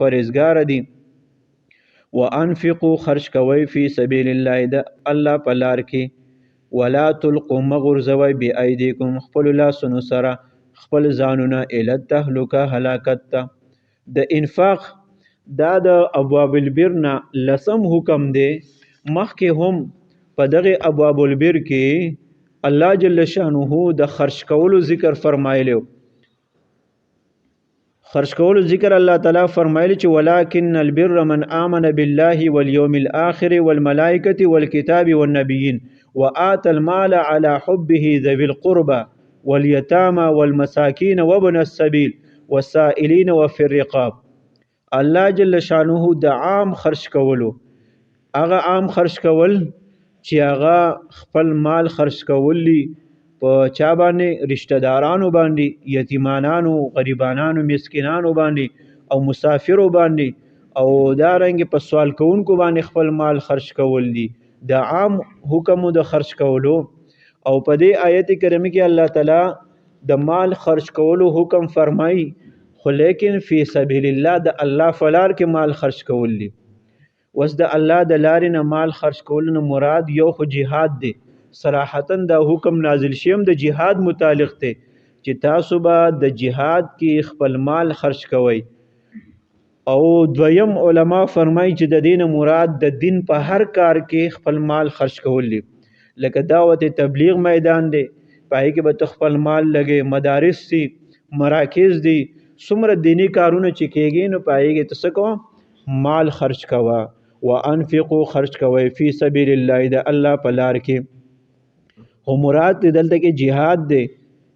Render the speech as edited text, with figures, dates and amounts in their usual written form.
پرهیزګار دي. وانفقوا خرج کوي فی سبیل الله د الله په لار کې. ولا تلقوا مغرزوي بأيديكم خپل لاسونو سره خپل ځانونه الی التهلکه هلاکت ته. د انفاق دا د ابواب البر نه لسم حکم دی. مخکې هم په دغه ابواب البر کې الله جل شانه د خرج کولو ذکر فرمایلی. خرج کولو ذکر الله تعالی فرمایلی چې ولکن البر من آمن بالله واليوم الآخر والملائکة والکتاب والنبیین وآتى المال على حبه ذوي القربى واليتامى والمساكين وابن السبيل والسائلين وفي الرقاب. الله جل شانه د عام خرج کولو، هغه عام خرج کول چې هغه خپل مال خرج کولی په چا باندې؟ رشتہ دارانو باندې، یتیمانانو، غریبانانو، مسکینانو باندې او مسافرو باندې، او دارنګ په سوال کوونکو باندې خپل مال خرج کول دي. د عام حکم د خرج کولو. او په دې آیت کریمه کې الله تعالی د مال خرج کولو حکم فرمایي، خو لیکن فی سبیل الله د الله فلار کې مال خرج کول دي. وس د الله د لارې نه مال خرج کول نه مراد یو خو جهاد دی. صراحتا دا حکم نازل شیم د جهاد متعلق دی چې تاسو به د جهاد کې خپل مال خرج کوئ. او دویم علما فرمایي چې د دین مراد د دین په هر کار کې خپل مال خرج کول دي. لکه دعوت تبلیغ میدان دی، پای کې به خپل مال لګي، مدارس دي، مراکز دي، څومره دینی کارونه چې کېږي نو پای کې تاسو کو مال خرج کوه. وانفقوا خرج کوي فی سبیل الله د الله په لار کې. هو مراد دلته کې جهاد دی.